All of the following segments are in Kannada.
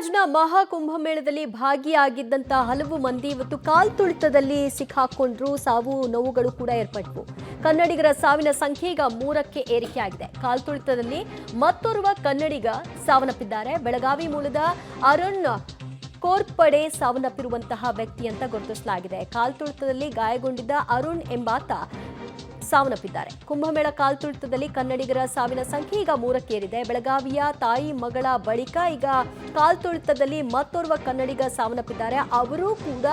ಪ್ರಯಾಗ್ರಾಜ್ನ ಮಹಾಕುಂಭಮೇಳದಲ್ಲಿ ಭಾಗಿಯಾಗಿದ್ದಂತ ಹಲವು ಮಂದಿ ಇವತ್ತು ಕಾಲ್ತುಳಿತದಲ್ಲಿ ಸಿಕ್ಕಾಕೊಂಡ್ರು. ಸಾವು ನೋವುಗಳು ಕೂಡ ಏರ್ಪಟ್ಟವು. ಕನ್ನಡಿಗರ ಸಾವಿನ ಸಂಖ್ಯೆ ಈಗ 3ಕ್ಕೆ ಏರಿಕೆಯಾಗಿದೆ. ಕಾಲ್ತುಳಿತದಲ್ಲಿ ಮತ್ತೋರ್ವ ಕನ್ನಡಿಗ ಸಾವನ್ನಪ್ಪಿದ್ದಾರೆ. ಬೆಳಗಾವಿ ಮೂಲದ ಅರುಣ್ ಕೋರ್ಪಡೆ ಸಾವನ್ನಪ್ಪಿರುವಂತಹ ವ್ಯಕ್ತಿ ಅಂತ ಗುರುತಿಸಲಾಗಿದೆ. ಕಾಲ್ತುಳಿತದಲ್ಲಿ ಗಾಯಗೊಂಡಿದ್ದ ಅರುಣ್ ಎಂಬಾತ ಸಾವನ್ನಪ್ಪಿದ್ದಾರೆ. ಕುಂಭಮೇಳ ಕಾಲ್ತುಳಿತದಲ್ಲಿ ಕನ್ನಡಿಗರ ಸಾವಿನ ಸಂಖ್ಯೆ ಈಗ 3ಕ್ಕೇರಿದೆ. ಬೆಳಗಾವಿಯ ತಾಯಿ ಮಗಳ ಬಳಿಕ ಈಗ ಕಾಲ್ತುಳಿತದಲ್ಲಿ ಮತ್ತೋರ್ವ ಕನ್ನಡಿಗ ಸಾವನ್ನಪ್ಪಿದ್ದಾರೆ. ಅವರು ಕೂಡ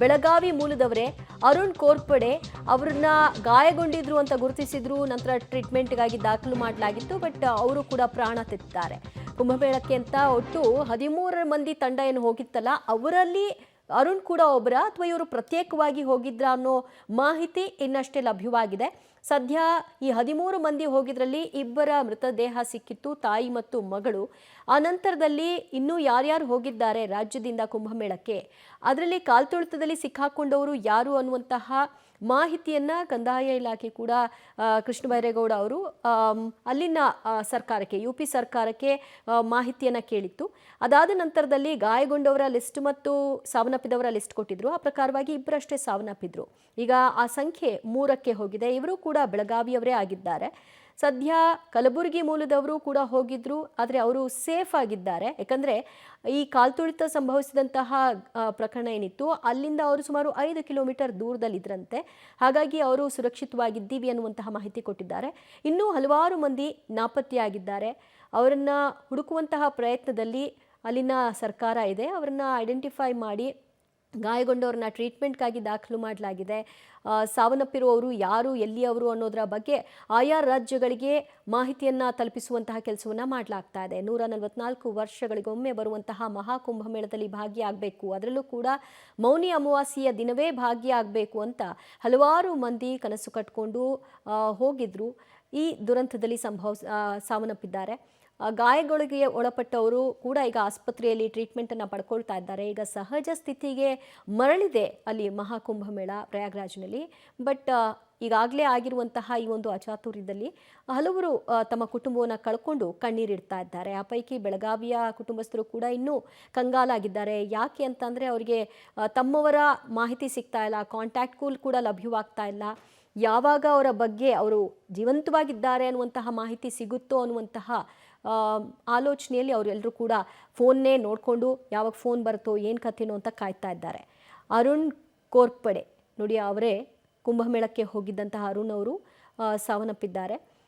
ಬೆಳಗಾವಿ ಮೂಲದವರೇ. ಅರುಣ್ ಕೋರ್ಪಡೆ ಅವರನ್ನ ಗಾಯಗೊಂಡಿದ್ರು ಅಂತ ಗುರುತಿಸಿದ್ರು. ನಂತರ ಟ್ರೀಟ್ಮೆಂಟ್ಗಾಗಿ ದಾಖಲು ಮಾಡಲಾಗಿತ್ತು. ಬಟ್ ಅವರು ಕೂಡ ಪ್ರಾಣ ತೆತ್ತಿದ್ದಾರೆ. ಕುಂಭಮೇಳಕ್ಕೆ ಅಂತ ಒಟ್ಟು 13 ಮಂದಿ ತಂಡ ಏನು ಹೋಗಿತ್ತಲ್ಲ, ಅವರಲ್ಲಿ ಅರುಣ್ ಕೂಡ ಒಬ್ಬರ ಅಥವಾ ಇವರು ಪ್ರತ್ಯೇಕವಾಗಿ ಹೋಗಿದ್ರ ಅನ್ನೋ ಮಾಹಿತಿ ಇನ್ನಷ್ಟೇ ಲಭ್ಯವಾಗಿದೆ. ಸದ್ಯ ಈ 13 ಮಂದಿ ಹೋಗಿದ್ರಲ್ಲಿ 2 ಮೃತದೇಹ ಸಿಕ್ಕಿತ್ತು, ತಾಯಿ ಮತ್ತು ಮಗಳು. ಆ ನಂತರದಲ್ಲಿ ಇನ್ನೂ ಯಾರ್ಯಾರು ಹೋಗಿದ್ದಾರೆ ರಾಜ್ಯದಿಂದ ಕುಂಭಮೇಳಕ್ಕೆ, ಅದರಲ್ಲಿ ಕಾಲ್ತುಳಿತದಲ್ಲಿ ಸಿಕ್ಕಾಕೊಂಡವರು ಯಾರು ಅನ್ನುವಂತಹ ಮಾಹಿತಿಯನ್ನ ಕಂದಾಯ ಇಲಾಖೆ ಕೂಡ ಕೃಷ್ಣ ಬೈರೇಗೌಡ ಅವರು ಅಲ್ಲಿನ ಸರ್ಕಾರಕ್ಕೆ, UP ಸರ್ಕಾರಕ್ಕೆ ಮಾಹಿತಿಯನ್ನ ಕೇಳಿತ್ತು. ಅದಾದ ನಂತರದಲ್ಲಿ ಗಾಯಗೊಂಡವರ ಲಿಸ್ಟ್ ಮತ್ತು ಸಾವನ್ನಪ್ಪಿದವರ ಲಿಸ್ಟ್ ಕೊಟ್ಟಿದ್ರು. ಆ ಪ್ರಕಾರವಾಗಿ 2 ಸಾವನ್ನಪ್ಪಿದ್ರು. ಈಗ ಆ ಸಂಖ್ಯೆ 3ಕ್ಕೆ ಹೋಗಿದೆ. ಇವರು ಕೂಡ ಬೆಳಗಾವಿಯವರೇ ಆಗಿದ್ದಾರೆ. ಸದ್ಯ ಕಲಬುರಗಿ ಮೂಲದವರು ಕೂಡ ಹೋಗಿದ್ರು, ಆದರೆ ಅವರು ಸೇಫ್ ಆಗಿದ್ದಾರೆ. ಯಾಕಂದರೆ ಈ ಕಾಲ್ತುಳಿತ ಸಂಭವಿಸಿದಂತಹ ಪ್ರಕರಣ ಏನಿತ್ತು, ಅಲ್ಲಿಂದ ಅವರು ಸುಮಾರು 5 ಕಿಲೋಮೀಟರ್ ದೂರದಲ್ಲಿದ್ದರಂತೆ. ಹಾಗಾಗಿ ಅವರು ಸುರಕ್ಷಿತವಾಗಿದ್ದೀವಿ ಅನ್ನುವಂತಹ ಮಾಹಿತಿ ಕೊಟ್ಟಿದ್ದಾರೆ. ಇನ್ನೂ ಹಲವಾರು ಮಂದಿ ನಾಪತ್ತೆಯಾಗಿದ್ದಾರೆ. ಅವರನ್ನು ಹುಡುಕುವಂತಹ ಪ್ರಯತ್ನದಲ್ಲಿ ಅಲ್ಲಿನ ಸರ್ಕಾರ ಇದೆ. ಅವರನ್ನು ಐಡೆಂಟಿಫೈ ಮಾಡಿ ಗಾಯಗೊಂಡವ್ರನ್ನ ಟ್ರೀಟ್ಮೆಂಟ್ಗಾಗಿ ದಾಖಲು ಮಾಡಲಾಗಿದೆ. ಸಾವನ್ನಪ್ಪಿರುವವರು ಯಾರು, ಎಲ್ಲಿಯವರು ಅನ್ನೋದರ ಬಗ್ಗೆ ಆಯಾ ರಾಜ್ಯಗಳಿಗೆ ಮಾಹಿತಿಯನ್ನು ತಲುಪಿಸುವಂತಹ ಕೆಲಸವನ್ನು ಮಾಡಲಾಗ್ತಾ ಇದೆ. 144 ವರ್ಷಗಳಿಗೊಮ್ಮೆ ಬರುವಂತಹ ಮಹಾಕುಂಭಮೇಳದಲ್ಲಿ ಭಾಗಿಯಾಗಬೇಕು, ಅದರಲ್ಲೂ ಕೂಡ ಮೌನಿ ಅಮಾವಾಸ್ಯೆಯ ದಿನವೇ ಭಾಗಿಯಾಗಬೇಕು ಅಂತ ಹಲವಾರು ಮಂದಿ ಕನಸು ಕಟ್ಕೊಂಡು ಹೋಗಿದ್ರು. ಈ ದುರಂತದಲ್ಲಿ ಸಾವನ್ನಪ್ಪಿದ್ದಾರೆ. ಗಾಯಗಳಿಗೆ ಒಳಪಟ್ಟವರು ಕೂಡ ಈಗ ಆಸ್ಪತ್ರೆಯಲ್ಲಿ ಟ್ರೀಟ್ಮೆಂಟನ್ನು ಪಡ್ಕೊಳ್ತಾ ಇದ್ದಾರೆ. ಈಗ ಸಹಜ ಸ್ಥಿತಿಗೆ ಮರಳಿದೆ ಅಲ್ಲಿ ಮಹಾಕುಂಭಮೇಳ ಪ್ರಯಾಗ್ರಾಜ್ನಲ್ಲಿ. ಬಟ್ ಈಗಾಗಲೇ ಆಗಿರುವಂತಹ ಈ ಒಂದು ಅಚಾತುರ್ಯದಲ್ಲಿ ಹಲವರು ತಮ್ಮ ಕುಟುಂಬವನ್ನು ಕಳ್ಕೊಂಡು ಕಣ್ಣೀರಿಡ್ತಾ ಇದ್ದಾರೆ. ಆ ಪೈಕಿ ಬೆಳಗಾವಿಯ ಕುಟುಂಬಸ್ಥರು ಕೂಡ ಇನ್ನೂ ಕಂಗಾಲಾಗಿದ್ದಾರೆ. ಯಾಕೆ ಅಂತಂದರೆ ಅವರಿಗೆ ತಮ್ಮವರ ಮಾಹಿತಿ ಸಿಗ್ತಾ ಇಲ್ಲ, ಕಾಂಟ್ಯಾಕ್ಟ್ ಕೂಡ ಲಭ್ಯವಾಗ್ತಾ ಇಲ್ಲ. ಯಾವಾಗ ಅವರ ಬಗ್ಗೆ ಅವರು ಜೀವಂತವಾಗಿದ್ದಾರೆ ಅನ್ನುವಂತಹ ಮಾಹಿತಿ ಸಿಗುತ್ತೋ ಅನ್ನುವಂತಹ ಆಲೋಚನೆಯಲ್ಲಿ ಅವರೆಲ್ಲರೂ ಕೂಡ ಫೋನ್ನೇ ನೋಡಿಕೊಂಡು ಯಾವಾಗ ಫೋನ್ ಬರುತ್ತೋ ಏನು ಕಥೆನೋ ಅಂತ ಕಾಯ್ತಾ ಇದ್ದಾರೆ. ಅರುಣ್ ಕೋರ್ಪಡೆ ನೋಡಿ, ಅವರೇ ಕುಂಭಮೇಳಕ್ಕೆ ಹೋಗಿದ್ದಂತಹ ಅರುಣ್ ಅವರು ಸಾವನ್ನಪ್ಪಿದ್ದಾರೆ.